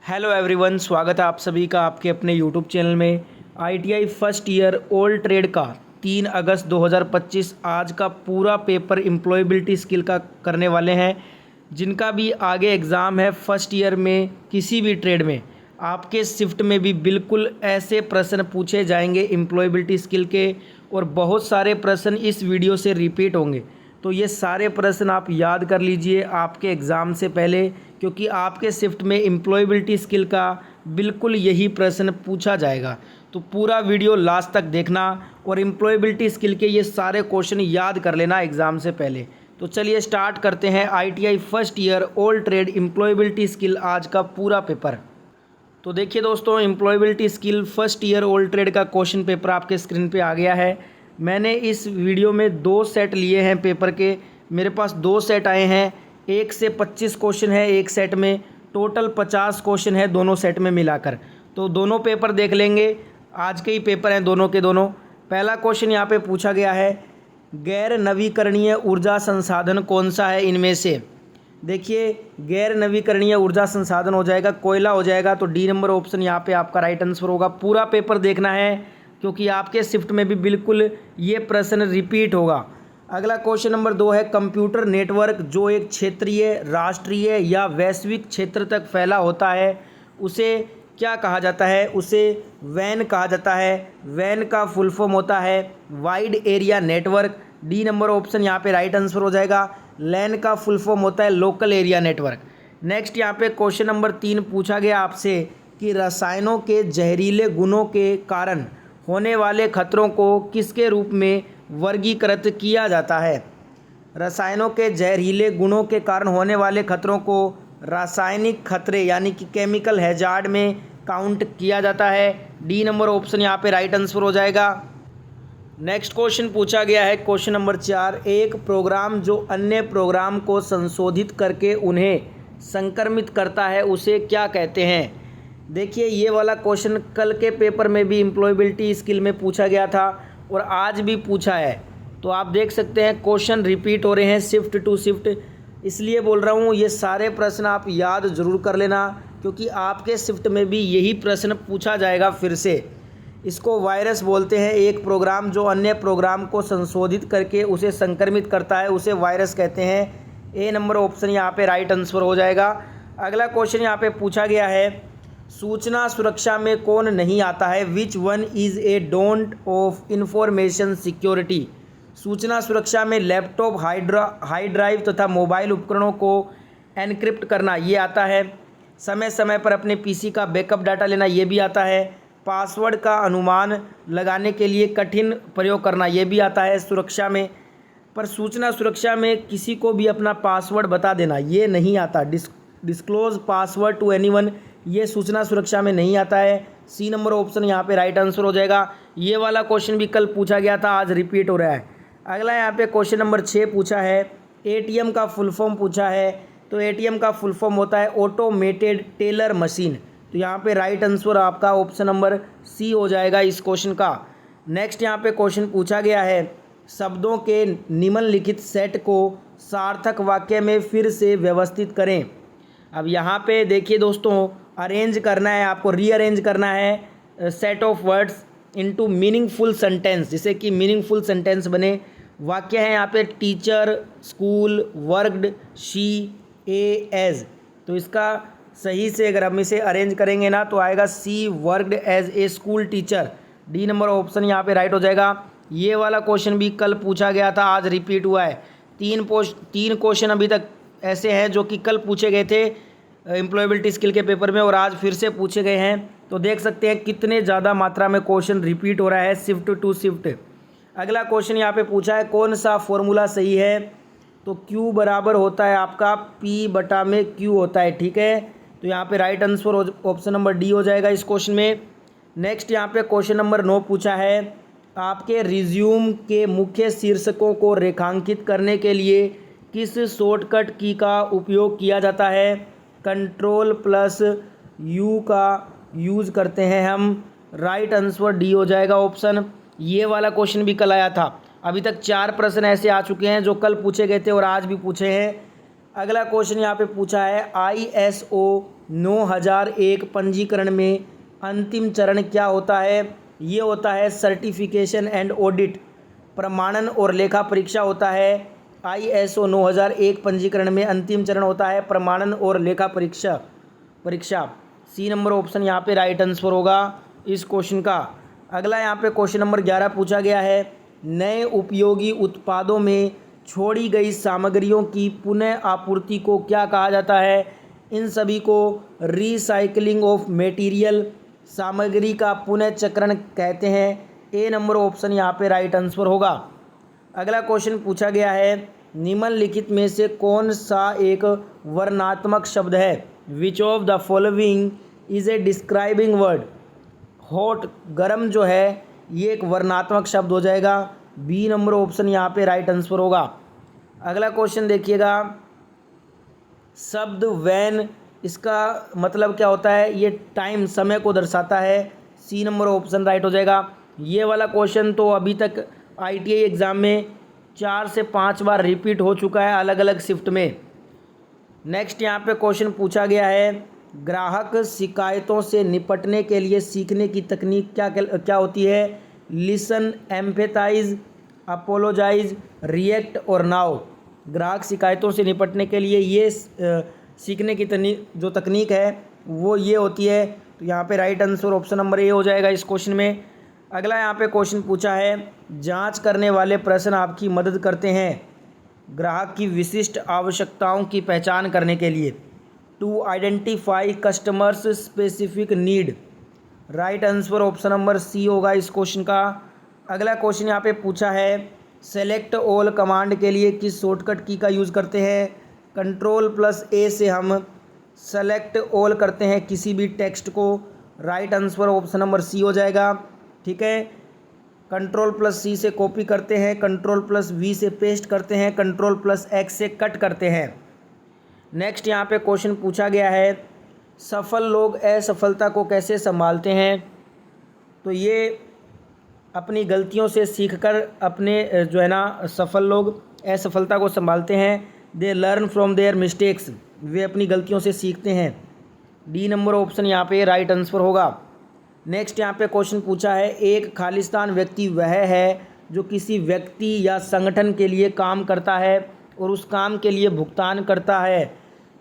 Hello everyone, स्वागत है आप सभी का आपके अपने यूट्यूब चैनल में। ITI first year old trade का 3 अगस्त 2025 आज का पूरा पेपर एम्प्लॉयबिलिटी स्किल का करने वाले हैं। जिनका भी आगे एग्ज़ाम है फर्स्ट ईयर में किसी भी ट्रेड में, आपके शिफ्ट में भी बिल्कुल ऐसे प्रश्न पूछे जाएंगे एम्प्लॉयबिलिटी स्किल के, और बहुत सारे प्रश्न इस वीडियो से रिपीट होंगे। तो ये सारे प्रश्न आप याद कर लीजिए आपके एग्ज़ाम से पहले, क्योंकि आपके शिफ्ट में एम्प्लॉयबिलिटी स्किल का बिल्कुल यही प्रश्न पूछा जाएगा। तो पूरा वीडियो लास्ट तक देखना और एम्प्लॉयबिलिटी स्किल के ये सारे क्वेश्चन याद कर लेना एग्ज़ाम से पहले। तो चलिए स्टार्ट करते हैं ITI first year old trade employability skill आज का पूरा पेपर। तो देखिए दोस्तों, employability skill first year old trade का क्वेश्चन पेपर आपके स्क्रीन पे आ गया है। मैंने इस वीडियो में 2 सेट लिए हैं पेपर के। मेरे पास 2 सेट आए हैं, 1 से 25 क्वेश्चन है एक सेट में, टोटल 50 क्वेश्चन है दोनों सेट में मिलाकर। तो दोनों पेपर देख लेंगे, आज के ही पेपर हैं दोनों के दोनों। पहला क्वेश्चन यहाँ पे पूछा गया है, गैर नवीकरणीय ऊर्जा संसाधन कौन सा है इनमें से। देखिए, गैर नवीकरणीय ऊर्जा संसाधन हो जाएगा कोयला हो जाएगा, तो डी नंबर ऑप्शन यहाँ पे आपका राइट आंसर होगा। पूरा पेपर देखना है क्योंकि आपके शिफ्ट में भी बिल्कुल ये प्रश्न रिपीट होगा। अगला क्वेश्चन नंबर 2 है, कंप्यूटर नेटवर्क जो एक क्षेत्रीय, राष्ट्रीय या वैश्विक क्षेत्र तक फैला होता है उसे क्या कहा जाता है। उसे वैन कहा जाता है। वैन का फुल फॉर्म होता है wide area network. D number option यहाँ पे राइट आंसर हो जाएगा। लैन का फुल फॉर्म होता है लोकल एरिया नेटवर्क। नेक्स्ट यहाँ पे क्वेश्चन नंबर 3 पूछा गया आपसे कि रसायनों के जहरीले गुणों के कारण होने वाले खतरों को किसके रूप में वर्गीकृत किया जाता है। रसायनों के जहरीले गुणों के कारण होने वाले खतरों को रासायनिक खतरे यानी कि केमिकल हैजार्ड में काउंट किया जाता है। डी नंबर ऑप्शन यहाँ पे राइट आंसर हो जाएगा। नेक्स्ट क्वेश्चन पूछा गया है क्वेश्चन नंबर 4, एक प्रोग्राम जो अन्य प्रोग्राम को संशोधित करके उन्हें संक्रमित करता है उसे क्या कहते हैं। देखिए, ये वाला क्वेश्चन कल के पेपर में भी एम्प्लॉयबिलिटी स्किल में पूछा गया था और आज भी पूछा है। तो आप देख सकते हैं क्वेश्चन रिपीट हो रहे हैं शिफ्ट टू शिफ्ट, इसलिए बोल रहा हूँ ये सारे प्रश्न आप याद ज़रूर कर लेना, क्योंकि आपके शिफ्ट में भी यही प्रश्न पूछा जाएगा फिर से। इसको वायरस बोलते हैं, एक प्रोग्राम जो अन्य प्रोग्राम को संशोधित करके उसे संक्रमित करता है उसे वायरस कहते हैं। ए नंबर ऑप्शन यहाँ पे राइट आंसर हो जाएगा। अगला क्वेश्चन यहाँ पे पूछा गया है, सूचना सुरक्षा में कौन नहीं आता है। विच one is a don't of information security. सूचना सुरक्षा में लैपटॉप, हार्ड ड्राइव तथा मोबाइल उपकरणों को एनक्रिप्ट करना ये आता है। समय समय पर अपने पीसी का बैकअप डाटा लेना ये भी आता है। पासवर्ड का अनुमान लगाने के लिए कठिन प्रयोग करना ये भी आता है सुरक्षा में। पर सूचना सुरक्षा में किसी को भी अपना पासवर्ड बता देना ये नहीं आता। डिस्क्लोज पासवर्ड टू एनीवन ये सूचना सुरक्षा में नहीं आता है। सी नंबर ऑप्शन यहाँ पे राइट आंसर हो जाएगा। ये वाला क्वेश्चन भी कल पूछा गया था, आज रिपीट हो रहा है। अगला यहाँ पे क्वेश्चन नंबर 6 पूछा है, एटीएम का फुल फॉर्म पूछा है। तो एटीएम का फुल फॉर्म होता है ऑटोमेटेड टेलर मशीन। तो यहाँ पे राइट आंसर आपका ऑप्शन नंबर सी हो जाएगा इस क्वेश्चन का। नेक्स्ट यहाँ पे क्वेश्चन पूछा गया है, शब्दों के निम्नलिखित सेट को सार्थक वाक्य में फिर से व्यवस्थित करें। अब यहाँ पे देखिए दोस्तों, अरेंज करना है आपको, रीअरेंज करना है set of words into meaningful sentence, जिससे कि मीनिंगफुल सेंटेंस बने। वाक्य है यहाँ पे teacher, school, worked, she, a, as. तो इसका सही से अगर हम इसे अरेंज करेंगे ना तो आएगा C worked as a school teacher. D number option यहाँ पे राइट हो जाएगा। ये वाला क्वेश्चन भी कल पूछा गया था, आज रिपीट हुआ है। 3 क्वेश्चन अभी तक ऐसे हैं जो कि कल पूछे गए थे एम्प्लॉयबिलिटी स्किल के पेपर में और आज फिर से पूछे गए हैं। तो देख सकते हैं कितने ज़्यादा मात्रा में क्वेश्चन रिपीट हो रहा है शिफ्ट टू शिफ्ट। अगला क्वेश्चन यहाँ पे पूछा है, कौन सा फॉर्मूला सही है। तो Q बराबर होता है आपका P बटा में Q होता है, ठीक है। तो यहाँ पे right answer option number D हो जाएगा इस क्वेश्चन में। नेक्स्ट यहाँ पे क्वेश्चन नंबर 9 पूछा है, आपके रिज्यूम के मुख्य शीर्षकों को रेखांकित करने के लिए किस शॉर्टकट की का उपयोग किया जाता है। Ctrl+U का यूज़ करते हैं हम। राइट आंसर डी हो जाएगा ऑप्शन। ये वाला क्वेश्चन भी कल आया था। अभी तक 4 प्रश्न ऐसे आ चुके हैं जो कल पूछे गए थे और आज भी पूछे हैं। अगला क्वेश्चन यहाँ पे पूछा है, ISO 9001 पंजीकरण में अंतिम चरण क्या होता है? ये होता है सर्टिफिकेशन एंड ऑडिट, प्रमाणन और लेखा परीक्षा होता है। ISO 9001 पंजीकरण में अंतिम चरण होता है प्रमाणन और लेखा परीक्षा। सी नंबर ऑप्शन यहाँ पे राइट आंसर होगा इस क्वेश्चन का। अगला यहाँ पे क्वेश्चन नंबर 11 पूछा गया है, नए उपयोगी उत्पादों में छोड़ी गई सामग्रियों की पुनः आपूर्ति को क्या कहा जाता है? इन सभी को रिसाइकलिंग ऑफ मटेरियल, सामग्री का पुनः चक्रण कहते हैं। ए नंबर ऑप्शन यहाँ पे राइट आंसर होगा। अगला क्वेश्चन पूछा गया है, निम्नलिखित में से कौन सा एक वर्णनात्मक शब्द है? Which of the following is a describing word? Hot, गर्म जो है ये एक वर्णनात्मक शब्द हो जाएगा। बी नंबर ऑप्शन यहाँ पे राइट आंसर होगा। अगला क्वेश्चन देखिएगा, शब्द वैन, इसका मतलब क्या होता है? ये टाइम, समय को दर्शाता है। सी नंबर ऑप्शन राइट हो जाएगा। ये वाला क्वेश्चन तो अभी तक ITI एग्ज़ाम में 4 से 5 बार रिपीट हो चुका है अलग अलग शिफ्ट में। नेक्स्ट यहाँ पे क्वेश्चन पूछा गया है, ग्राहक शिकायतों से निपटने के लिए सीखने की तकनीक क्या होती है? लिसन, एम्पैथाइज, अपोलोजाइज, रिएक्ट और नाउ। ग्राहक शिकायतों से निपटने के लिए ये सीखने की जो तकनीक है वो ये होती है। तो यहाँ पे right answer option number A हो जाएगा इस क्वेश्चन में। अगला यहाँ पे क्वेश्चन पूछा है, जांच करने वाले प्रश्न आपकी मदद करते हैं ग्राहक की विशिष्ट आवश्यकताओं की पहचान करने के लिए। To identify customers specific need. Right answer option number C होगा इस क्वेश्चन का। अगला क्वेश्चन यहाँ पे पूछा है, सेलेक्ट ऑल कमांड के लिए किस शॉर्टकट की का यूज़ करते हैं? Ctrl+A से हम सेलेक्ट ऑल करते हैं किसी भी टेक्स्ट को। Right answer option number C हो जाएगा। ठीक है, Ctrl+C से कॉपी करते हैं, Ctrl+V से पेस्ट करते हैं, Ctrl+X से कट करते हैं। नेक्स्ट यहाँ पे क्वेश्चन पूछा गया है, सफल लोग असफलता को कैसे संभालते हैं? तो ये अपनी गलतियों से सीखकर अपने जो है ना सफल लोग असफलता को संभालते हैं। They learn from their mistakes, वे अपनी गलतियों से सीखते हैं। डी नंबर ऑप्शन यहाँ पे राइट आंसर होगा। नेक्स्ट यहाँ पे क्वेश्चन पूछा है, एक खालिस्तान व्यक्ति वह है जो किसी व्यक्ति या संगठन के लिए काम करता है और उस काम के लिए भुगतान करता है,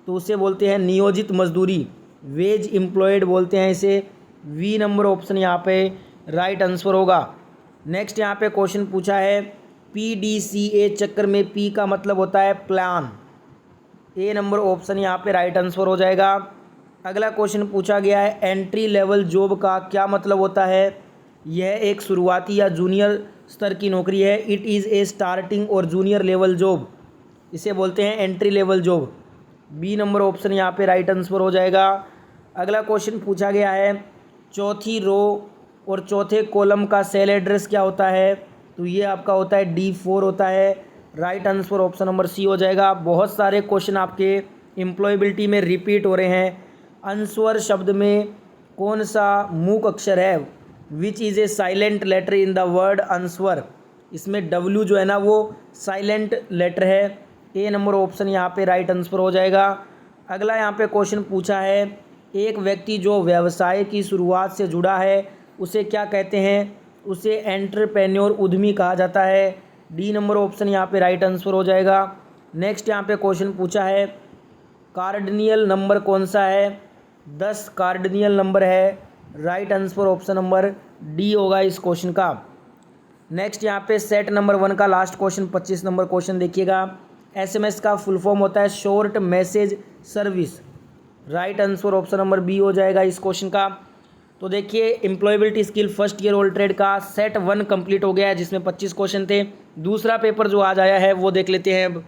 तो उसे बोलते हैं नियोजित मजदूरी, वेज एम्प्लॉयड बोलते हैं इसे। वी नंबर ऑप्शन यहाँ पे राइट आंसर होगा। नेक्स्ट यहाँ पे क्वेश्चन पूछा है, PDCA चक्र में P का मतलब होता है प्लान। ए नंबर ऑप्शन यहाँ पे राइट आंसर हो जाएगा। अगला क्वेश्चन पूछा गया है, एंट्री लेवल जॉब का क्या मतलब होता है? यह एक शुरुआती या जूनियर स्तर की नौकरी है। इट इज़ ए स्टार्टिंग और जूनियर लेवल जॉब, इसे बोलते हैं entry level job. B number option यहाँ पे राइट आंसर हो जाएगा। अगला क्वेश्चन पूछा गया है, चौथी रो और चौथे कॉलम का सेल एड्रेस क्या होता है? तो ये आपका होता है D4 होता है। Right answer option number C हो जाएगा। बहुत सारे क्वेश्चन आपके एम्प्लॉयबिलिटी में रिपीट हो रहे हैं। अंस्वर शब्द में कौन सा मूक अक्षर है? Which is a silent letter in the word answer. इसमें W जो है ना वो साइलेंट लेटर है। ए नंबर ऑप्शन यहाँ पे राइट आंसर हो जाएगा। अगला यहाँ पे क्वेश्चन पूछा है, एक व्यक्ति जो व्यवसाय की शुरुआत से जुड़ा है उसे क्या कहते हैं? उसे एंटरप्रेन्योर, उद्यमी कहा जाता है। डी नंबर ऑप्शन यहाँ पे राइट आंसर हो जाएगा। नेक्स्ट यहाँ पे क्वेश्चन पूछा है, कार्डिनियल नंबर कौन सा है? 10 कार्डिनियल नंबर है। Right answer option number D होगा इस क्वेश्चन का। नेक्स्ट यहाँ पे सेट नंबर 1 का लास्ट क्वेश्चन 25 नंबर क्वेश्चन देखिएगा। SMS का फुल फॉर्म होता है short message service. Right answer option number B हो जाएगा इस क्वेश्चन का। तो देखिए, employability skill first year old trade का सेट 1 कंप्लीट हो गया है, जिसमें 25 क्वेश्चन थे। दूसरा पेपर जो आज आया है वो देख लेते हैं अब।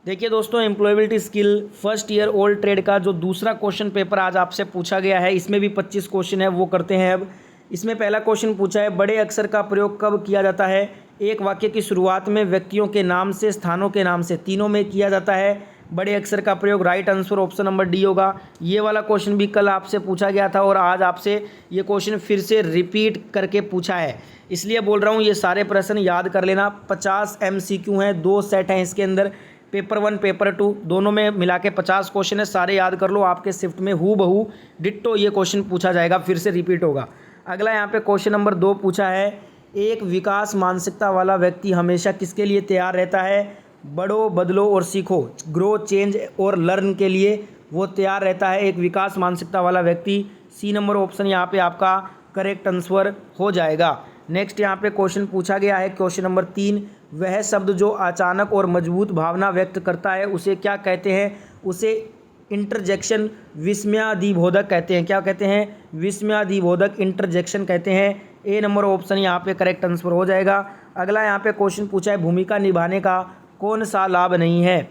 देखिए दोस्तों, employability skill first year old trade का जो दूसरा क्वेश्चन पेपर आज आपसे पूछा गया है, इसमें भी 25 क्वेश्चन है, वो करते हैं अब। इसमें पहला क्वेश्चन पूछा है, बड़े अक्षर का प्रयोग कब किया जाता है? एक वाक्य की शुरुआत में, व्यक्तियों के नाम से, स्थानों के नाम से, तीनों में किया जाता है बड़े अक्षर का प्रयोग। Right answer option number D होगा। ये वाला क्वेश्चन भी कल आपसे पूछा गया था और आज आपसे ये क्वेश्चन फिर से रिपीट करके पूछा है, इसलिए बोल रहा हूँ ये सारे प्रश्न याद कर लेना। 50 MCQ हैं, 2 सेट हैं इसके अंदर। पेपर 1 पेपर 2 दोनों में मिला के 50 क्वेश्चन है, सारे याद कर लो। आपके शिफ्ट में हू बहू डिट्टो ये क्वेश्चन पूछा जाएगा, फिर से रिपीट होगा। अगला यहाँ पे क्वेश्चन नंबर 2 पूछा है, एक विकास मानसिकता वाला व्यक्ति हमेशा किसके लिए तैयार रहता है? बढ़ो, बदलो और सीखो, ग्रो, चेंज और लर्न के लिए वो तैयार रहता है, एक विकास मानसिकता वाला व्यक्ति। सी नंबर ऑप्शन यहाँ पे आपका करेक्ट आंसर हो जाएगा। नेक्स्ट यहाँ पे क्वेश्चन पूछा गया है, क्वेश्चन नंबर 3, वह शब्द जो अचानक और मजबूत भावना व्यक्त करता है उसे क्या कहते हैं? उसे इंटरजेक्शन विस्मयादिबोधक कहते हैं। क्या कहते हैं? विस्मयादिबोधक इंटरजेक्शन कहते हैं। ए नंबर ऑप्शन यहाँ पे करेक्ट आंसर हो जाएगा। अगला यहाँ पे क्वेश्चन पूछा है, भूमिका निभाने का कौन सा लाभ नहीं है?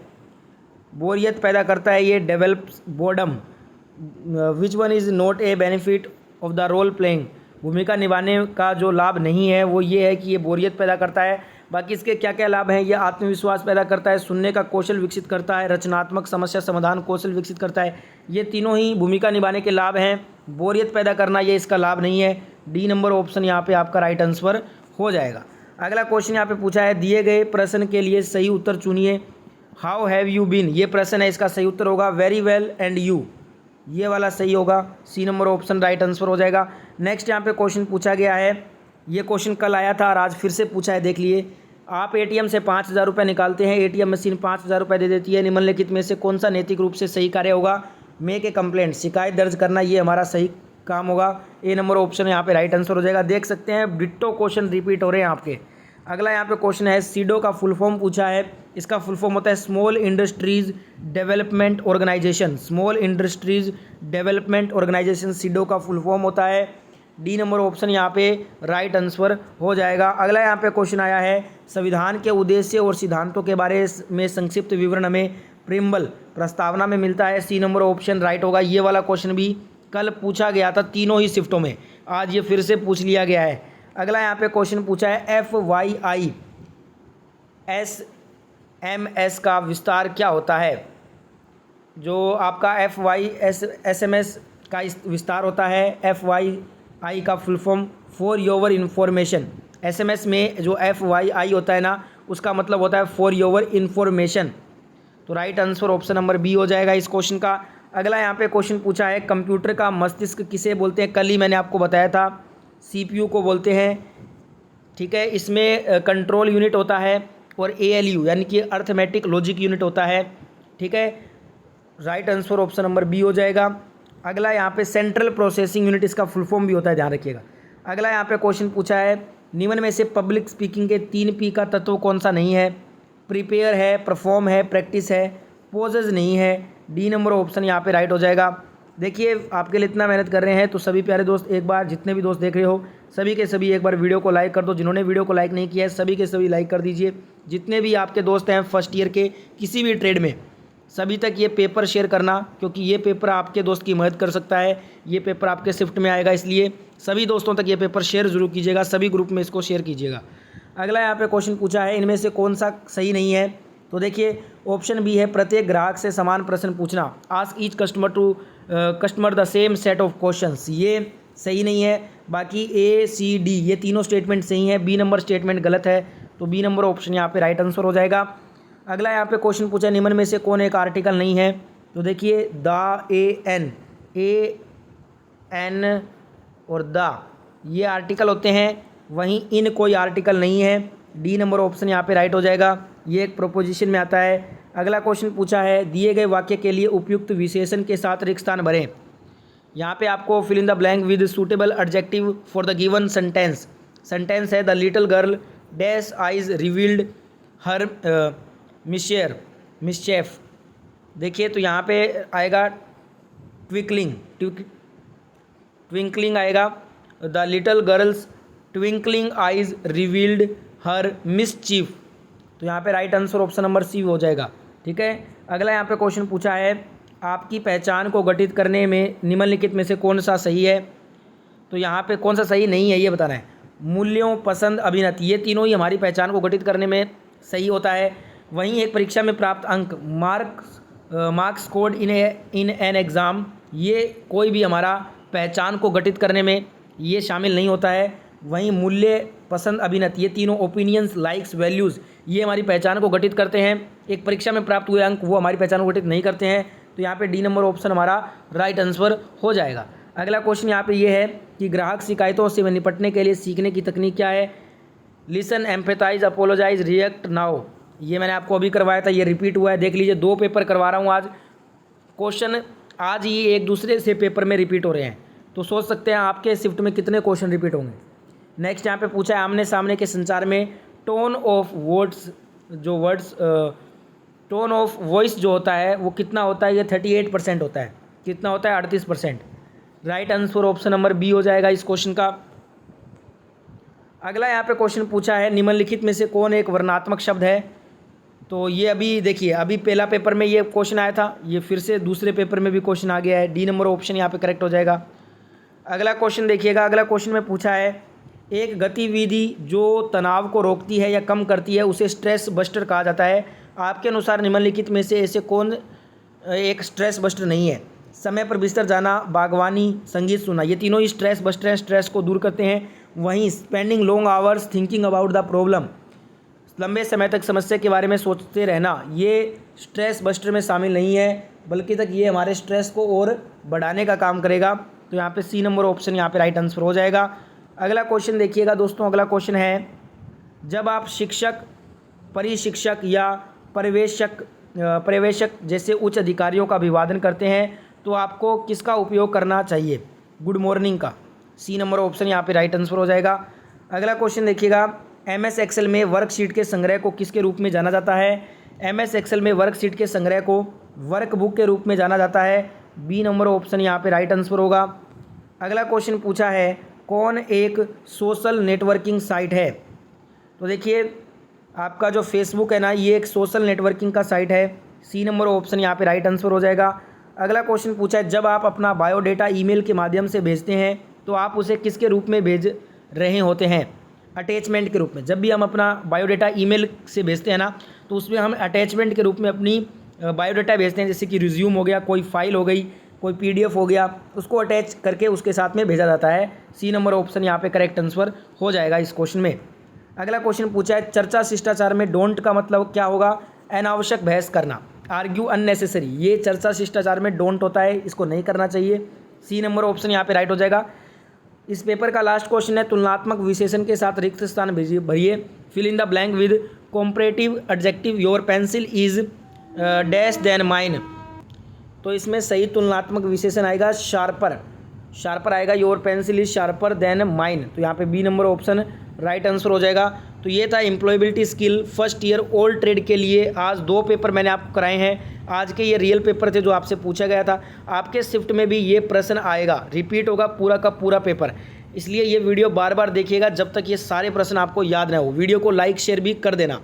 बोरियत पैदा करता है, ये develops boredom. Which one is not a benefit of the role playing? भूमिका निभाने का जो लाभ नहीं है वो ये है कि ये बोरियत पैदा करता है। बाकी इसके क्या क्या लाभ हैं? ये आत्मविश्वास पैदा करता है, सुनने का कौशल विकसित करता है, रचनात्मक समस्या समाधान कौशल विकसित करता है। ये तीनों ही भूमिका निभाने के लाभ हैं। बोरियत पैदा करना ये इसका लाभ नहीं है। डी नंबर ऑप्शन यहाँ पे आपका राइट आंसर हो जाएगा। अगला क्वेश्चन यहाँ पे पूछा है, दिए गए प्रश्न के लिए सही उत्तर चुनिए। हाउ हैव यू बीन, ये प्रश्न है, इसका सही उत्तर होगा वेरी वेल एंड यू, ये वाला सही होगा। C number option right answer हो जाएगा। नेक्स्ट यहाँ पे क्वेश्चन पूछा गया है, ये क्वेश्चन कल आया था और आज फिर से पूछा है, देख लिए। आप एटीएम से 5,000 रुपये निकालते हैं, एटीएम मशीन 5,000 रुपये दे देती है, निम्नलिखित में से कौन सा नैतिक रूप से सही कार्य होगा? मेक ए कंप्लेंट, शिकायत दर्ज करना, ये हमारा सही काम होगा। ए नंबर ऑप्शन यहाँ पे राइट आंसर हो जाएगा। देख सकते हैं डिट्टो क्वेश्चन रिपीट हो रहे हैं आपके। अगला यहाँ पे क्वेश्चन है, सीडो का फुल फॉर्म पूछा है। इसका फुल फॉर्म होता है small industries development organisation. Small industries development organisation SIDO का फुल फॉर्म होता है। डी नंबर ऑप्शन यहाँ पे राइट आंसर हो जाएगा। अगला यहाँ पे क्वेश्चन आया है, संविधान के उद्देश्य और सिद्धांतों के बारे में संक्षिप्त विवरण हमें प्रीम्बल प्रस्तावना में मिलता है। सी नंबर ऑप्शन राइट होगा। ये वाला क्वेश्चन भी कल पूछा गया था तीनों ही शिफ्टों में, आज ये फिर से पूछ लिया गया है। अगला यहाँ पे क्वेश्चन पूछा है, FYISMS का विस्तार क्या होता है? जो आपका FYSMS का विस्तार होता है, FYI का full form for your information. SMS में जो FYI होता है ना, उसका मतलब होता है फॉर योर इन्फॉर्मेशन। तो right answer option number B हो जाएगा इस क्वेश्चन का। अगला यहाँ पे क्वेश्चन पूछा है, कंप्यूटर का मस्तिष्क किसे बोलते हैं? कल ही मैंने आपको बताया था, CPU को बोलते हैं। ठीक है, इसमें कंट्रोल यूनिट होता है और ALU यानी कि अर्थमेटिक लॉजिक यूनिट होता है। ठीक है, right answer option number B हो जाएगा। अगला यहाँ पे सेंट्रल प्रोसेसिंग यूनिट, इसका फुल फॉर्म भी होता है, ध्यान रखिएगा। अगला यहाँ पे क्वेश्चन पूछा है, निम्न में से पब्लिक स्पीकिंग के 3P का तत्व कौन सा नहीं है? प्रिपेयर है, परफॉर्म है, प्रैक्टिस है, पोजेज नहीं है। डी नंबर ऑप्शन यहाँ पे राइट हो जाएगा। देखिए, आपके लिए इतना मेहनत कर रहे हैं तो सभी प्यारे दोस्त, एक बार जितने भी दोस्त देख रहे हो सभी के सभी एक बार वीडियो को लाइक कर दो। जिन्होंने वीडियो को लाइक नहीं किया है सभी के सभी लाइक कर दीजिए। जितने भी आपके दोस्त हैं फर्स्ट ईयर के किसी भी ट्रेड में, सभी तक ये पेपर शेयर करना, क्योंकि ये पेपर आपके दोस्त की मदद कर सकता है। ये पेपर आपके शिफ्ट में आएगा, इसलिए सभी दोस्तों तक ये पेपर शेयर जरूर कीजिएगा, सभी ग्रुप में इसको शेयर कीजिएगा। अगला यहाँ पे क्वेश्चन पूछा है, इनमें से कौन सा सही नहीं है? तो देखिए, ऑप्शन बी है, प्रत्येक ग्राहक से समान प्रश्न पूछना। Ask each customer the same set of questions, ये सही नहीं है। बाकी ACD ये तीनों स्टेटमेंट सही है, बी नंबर स्टेटमेंट गलत है। तो बी नंबर ऑप्शन यहाँ पे राइट आंसर हो जाएगा। अगला यहाँ पे क्वेश्चन पूछा, निम्न में से कौन एक आर्टिकल नहीं है? तो देखिए, द, AN और द ये आर्टिकल होते हैं, वहीं इन कोई आर्टिकल नहीं है। डी नंबर ऑप्शन यहाँ पे राइट हो जाएगा, ये एक प्रोपोजिशन में आता है। अगला क्वेश्चन पूछा है, दिए गए वाक्य के लिए उपयुक्त विशेषण के साथ रिक्त स्थान भरें। यहाँ पे आपको fill in the blank with suitable adjective for the given sentence. Sentence है, the little girl dash eyes revealed her mischief. देखिए, तो यहाँ पे आएगा ट्विंकलिंग आएगा, the little girl's twinkling eyes revealed her mischief. तो यहाँ पे right answer option number C हो जाएगा। ठीक है, अगला यहाँ पे क्वेश्चन पूछा है, आपकी पहचान को गठित करने में निम्नलिखित में से कौन सा सही है? तो यहाँ पे कौन सा सही नहीं है ये बताना है। मूल्यों, पसंद, अभिनति, ये तीनों ही हमारी पहचान को गठित करने में सही होता है। वहीं एक परीक्षा में प्राप्त अंक, marks scored in an exam, ये कोई भी हमारा पहचान को गठित करने में ये शामिल नहीं होता है। वहीं मूल्य, पसंद, अभिनत, ये तीनों ओपिनियंस, लाइक्स, वैल्यूज़, ये हमारी पहचान को गठित करते हैं। एक परीक्षा में प्राप्त हुए अंक वो हमारी पहचान को गठित नहीं करते हैं। तो यहाँ पे डी नंबर ऑप्शन हमारा राइट आंसर हो जाएगा। अगला क्वेश्चन यहाँ पे ये है कि ग्राहक शिकायतों से निपटने के लिए सीखने की तकनीक क्या है? Listen, empathise, apologise, react now. ये मैंने आपको अभी करवाया था, ये रिपीट हुआ है। देख लीजिए, 2 पेपर करवा रहा हूँ आज। क्वेश्चन आज ही एक दूसरे से पेपर में रिपीट हो रहे हैं, तो सोच सकते हैं आपके शिफ्ट में कितने क्वेश्चन रिपीट होंगे। नेक्स्ट यहाँ पे पूछा है आमने सामने के संचार में tone of tone of voice जो होता है वो कितना होता है? ये 38% होता है। कितना होता है? 38%। Right answer option number B हो जाएगा इस क्वेश्चन का। अगला यहाँ पे क्वेश्चन पूछा है निम्नलिखित में से कौन एक वर्णात्मक शब्द है? तो ये अभी देखिए, अभी पहला पेपर में ये क्वेश्चन आया था, ये फिर से दूसरे पेपर में भी क्वेश्चन आ गया है। डी नंबर ऑप्शन यहाँ पे करेक्ट हो जाएगा। अगला क्वेश्चन देखिएगा, अगला क्वेश्चन में पूछा है एक गतिविधि जो तनाव को रोकती है या कम करती है उसे स्ट्रेस बस्टर कहा जाता है। आपके अनुसार निम्नलिखित में से ऐसे कौन एक स्ट्रेस बस्टर नहीं है? समय पर बिस्तर जाना, बागवानी, संगीत सुनना, ये तीनों ही स्ट्रेस बस्टर हैं, स्ट्रेस को दूर करते हैं। वहीं spending long hours thinking about the problem, लंबे समय तक समस्या के बारे में सोचते रहना, ये स्ट्रेस बस्टर में शामिल नहीं है, बल्कि तक ये हमारे स्ट्रेस को और बढ़ाने का काम करेगा। तो यहाँ पे सी नंबर ऑप्शन यहाँ पे राइट आंसर हो जाएगा। अगला क्वेश्चन देखिएगा दोस्तों, अगला क्वेश्चन है जब आप शिक्षक, परिशिक्षक या पर्यवेक्षक जैसे उच्च अधिकारियों का अभिवादन करते हैं तो आपको किसका उपयोग करना चाहिए? गुड मॉर्निंग का। सी नंबर ऑप्शन यहाँ पे राइट आंसर हो जाएगा। अगला क्वेश्चन देखिएगा, एमएस एक्सेल में वर्कशीट के संग्रह को किसके रूप में जाना जाता है? एमएस एक्सेल में वर्कशीट के संग्रह को वर्कबुक के रूप में जाना जाता है। बी नंबर ऑप्शन यहाँ पे राइट आंसर होगा। अगला क्वेश्चन पूछा है कौन एक सोशल नेटवर्किंग साइट है? तो देखिए, आपका जो फेसबुक है ना, ये एक सोशल नेटवर्किंग का साइट है। सी नंबर ऑप्शन यहाँ पे राइट आंसर हो जाएगा। अगला क्वेश्चन पूछा है जब आप अपना बायोडेटा ईमेल के माध्यम से भेजते हैं तो आप उसे किसके रूप में भेज रहे होते हैं? अटैचमेंट के रूप में। जब भी हम अपना बायोडेटा ईमेल से भेजते हैं ना, तो उसमें हम अटैचमेंट के रूप में अपनी बायोडेटा भेजते हैं, जैसे कि रिज्यूम हो गया, कोई फाइल हो गई, कोई पीडीएफ हो गया, उसको अटैच करके उसके साथ में भेजा जाता है। सी नंबर ऑप्शन यहाँ पे करेक्ट आंसर हो जाएगा इस क्वेश्चन में। अगला क्वेश्चन पूछा है चर्चा शिष्टाचार में डोंट का मतलब क्या होगा? अनावश्यक बहस करना, आर्ग्यू अननेसेसरी। ये चर्चा शिष्टाचार में डोंट होता है, इसको नहीं करना चाहिए। सी नंबर ऑप्शन यहाँ पे राइट हो जाएगा। इस पेपर का लास्ट क्वेश्चन है तुलनात्मक विशेषण के साथ रिक्त स्थान भरिए। Fill in the blank with comparative adjective your pencil is dash than mine. तो इसमें सही तुलनात्मक विशेषण आएगा शार्पर। शार्पर आएगा, your pencil is sharper than mine. तो यहाँ पे B number option right answer हो जाएगा। तो ये था employability skill first year old trade के लिए। आज 2 पेपर मैंने आपको कराए हैं। आज के ये रियल पेपर थे जो आपसे पूछा गया था। आपके शिफ्ट में भी ये प्रश्न आएगा, रिपीट होगा पूरा का पूरा पेपर। इसलिए ये वीडियो बार बार देखिएगा जब तक ये सारे प्रश्न आपको याद ना हो। वीडियो को लाइक शेयर भी कर देना।